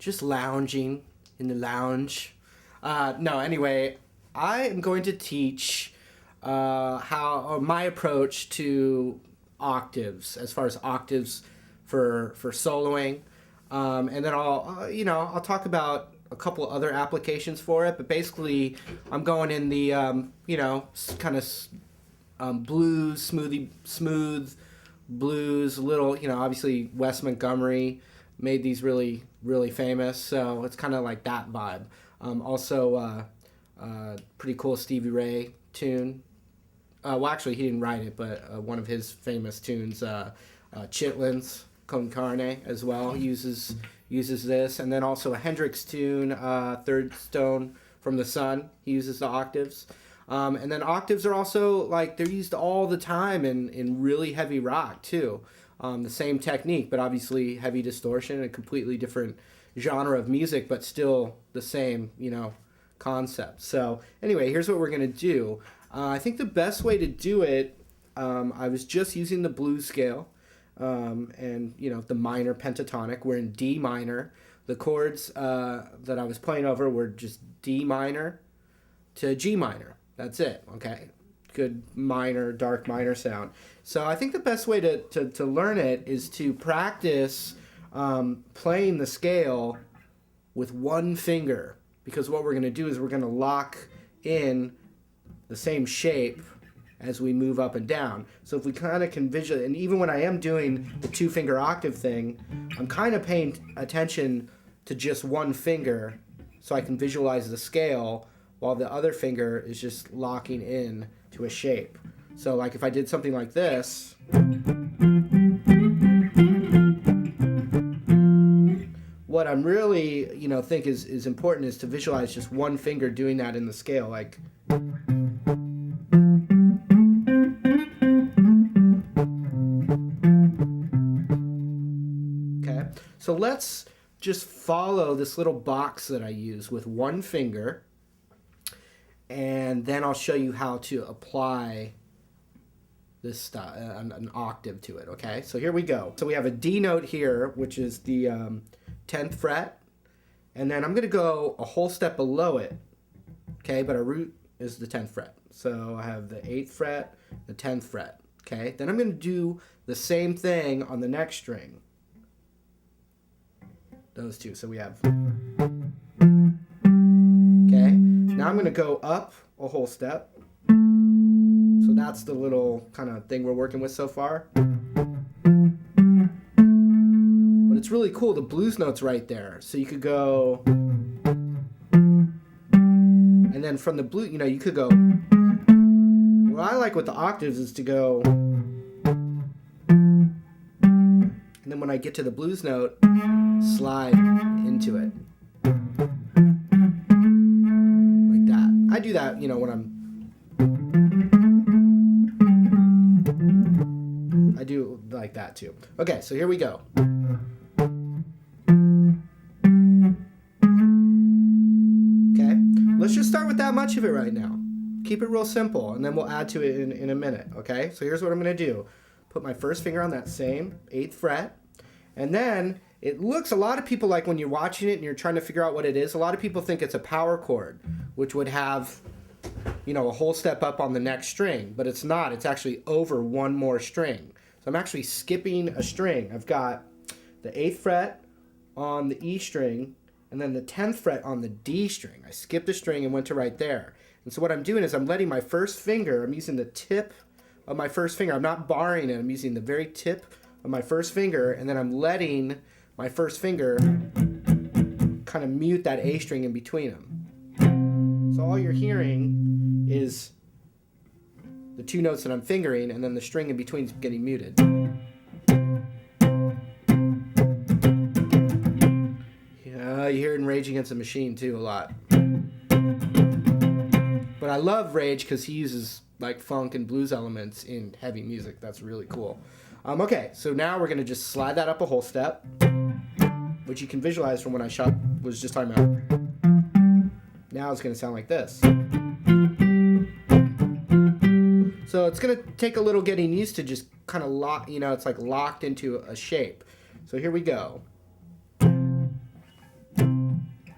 just lounging in the lounge. No, anyway, I am going to teach my approach to octaves, as far as octaves for soloing, and then I'll talk about a couple other applications for it. But basically, I'm going in the kind of blues, smooth blues. Little, obviously Wes Montgomery made these really famous, so it's kind of like that vibe. Also, pretty cool Stevie Ray tune. Well, actually, he didn't write it, but one of his famous tunes, Chitlin's Con Carne, as well, uses this. And then also a Hendrix tune, Third Stone from the Sun, he uses the octaves. And then octaves are also, they're used all the time in really heavy rock, too. The same technique, but obviously heavy distortion, a completely different genre of music, but still the same, concept. So anyway, here's what we're going to do. I think the best way to do it, I was just using the blues scale, and the minor pentatonic. We're in D minor. The chords that I was playing over were just D minor to G minor. That's it. Okay, good minor, dark minor sound. So I think the best way to learn it is to practice playing the scale with one finger, because what we're going to do is we're going to lock in the same shape as we move up and down. So if we kind of can visualize, and even when I am doing the 2-finger octave thing, I'm kind of paying attention to just one finger so I can visualize the scale while the other finger is just locking in to a shape. So like if I did something like this, what I'm really, think is important is to visualize just one finger doing that in the scale, like. Okay, so let's just follow this little box that I use with one finger, and then I'll show you how to apply this stuff, an octave to it, okay? So here we go. So we have a D note here, which is the 10th fret, and then I'm going to go a whole step below it, okay? But our root is the 10th fret. So I have the 8th fret, the 10th fret, okay? Then I'm going to do the same thing on the next string. Those two. So we have, okay? Now I'm going to go up a whole step. So that's the little kind of thing we're working with so far. But it's really cool. The blues note's right there. So you could go, and then from the blue, you could go. What I like with the octaves is to go, and then when I get to the blues note, slide into it. Like that. I do that, when I do like that too. Okay, so here we go. Okay, let's just start with that much of it right now. Keep it real simple, and then we'll add to it in a minute, okay? So here's what I'm going to do. Put my first finger on that same 8th fret, and then it looks, a lot of people, like when you're watching it and you're trying to figure out what it is, a lot of people think it's a power chord, which would have, a whole step up on the next string, but it's not. It's actually over one more string. So I'm actually skipping a string. I've got the 8th fret on the E string, and then the 10th fret on the D string. I skipped a string and went to right there. And so what I'm doing is I'm letting my first finger, I'm using the tip of my first finger. I'm not barring it. I'm using the very tip of my first finger, and then I'm letting my first finger kind of mute that A string in between them. So all you're hearing is the two notes that I'm fingering, and then the string in between is getting muted. Yeah, you hear it in Rage Against the Machine too a lot. But I love Rage because he uses funk and blues elements in heavy music. That's really cool. Okay, so now we're going to just slide that up a whole step, which you can visualize from when I was just talking about. Now it's going to sound like this. So it's going to take a little getting used to just kind of lock, it's like locked into a shape. So here we go. Okay,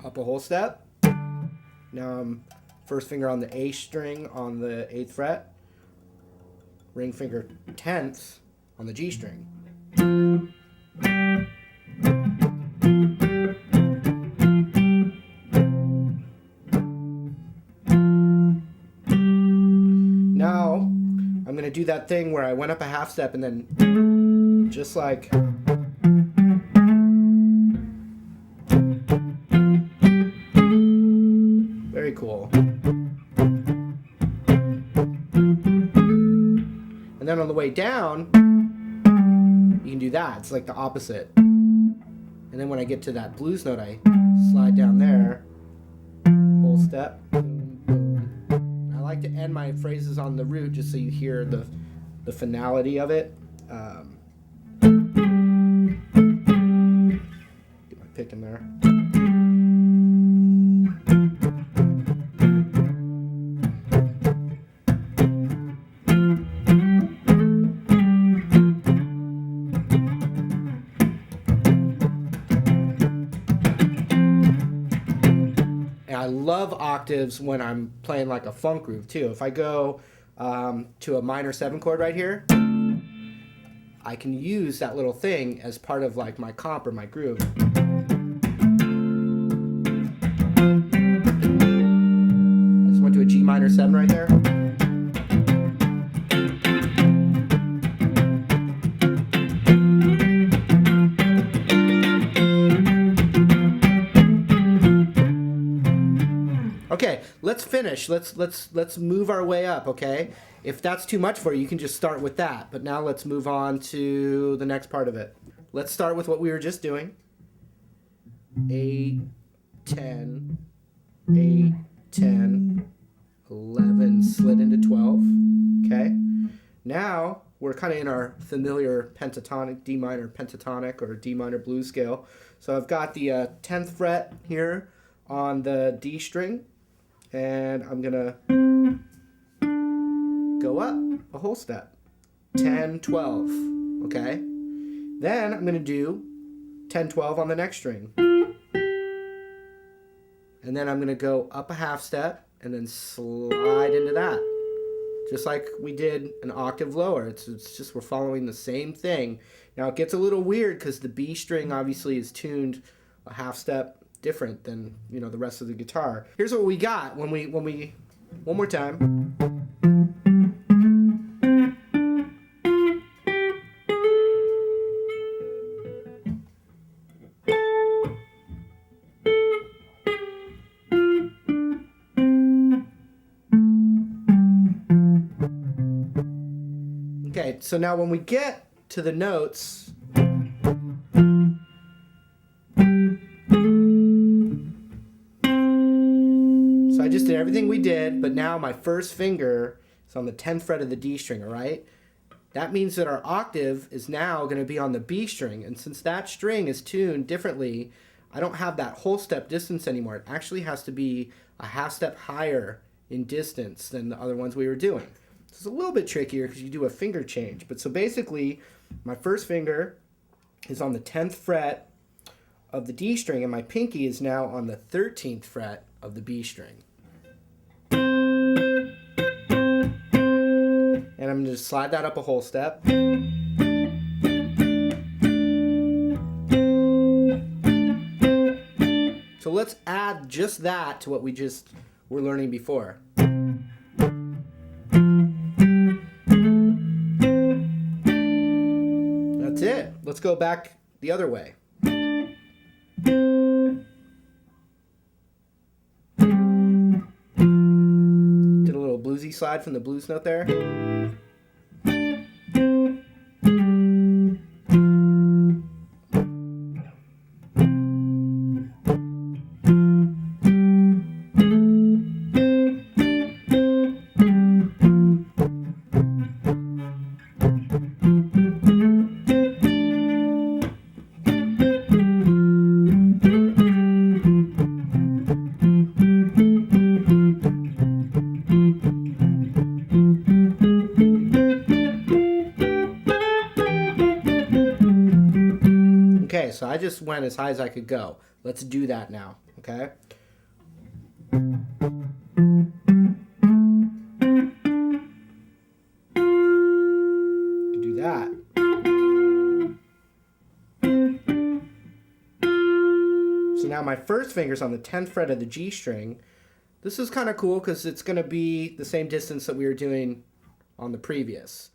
up a whole step. Now I'm first finger on the A string on the 8th fret, ring finger 10th on the G string. Now I'm going to do that thing where I went up a half step and then just like very cool. And then on the way down, you can do that. It's like the opposite. And then when I get to that blues note, I slide down there, whole step. Boom, boom. I like to end my phrases on the root just so you hear the finality of it. Get my pick in there. I love octaves when I'm playing like a funk groove too. If I go to a minor 7 chord right here, I can use that little thing as part of like my comp or my groove. I just went to a G minor 7 right there. Okay, let's finish. Let's move our way up, okay? If that's too much for you, you can just start with that. But now let's move on to the next part of it. Let's start with what we were just doing. 8, 10, 8, 10, 11, slid into 12, okay? Now, we're kind of in our familiar pentatonic, D minor pentatonic or D minor blues scale. So I've got the 10th fret here on the D string. And I'm gonna go up a whole step, 10, 12, okay? Then I'm gonna do 10, 12 on the next string. And then I'm gonna go up a half step and then slide into that. Just like we did an octave lower. It's just we're following the same thing. Now it gets a little weird because the B string obviously is tuned a half step different than, you know, the rest of the guitar. Here's what we got when we one more time. Okay, so now when we get to the notes, so I just did everything we did, but now my first finger is on the 10th fret of the D string, all right? That means that our octave is now going to be on the B string, and since that string is tuned differently, I don't have that whole step distance anymore. It actually has to be a half step higher in distance than the other ones we were doing. It's a little bit trickier because you do a finger change. But so basically, my first finger is on the 10th fret of the D string, and my pinky is now on the 13th fret of the B string. And I'm going to slide that up a whole step. So let's add just that to what we just were learning before. That's it. Let's go back the other way. Did a little bluesy slide from the blues note there. Okay, so I just went as high as I could go. Let's do that now, okay? okay? You do that. So now my first finger's on the 10th fret of the G string. This is kind of cool because it's going to be the same distance that we were doing on the previous.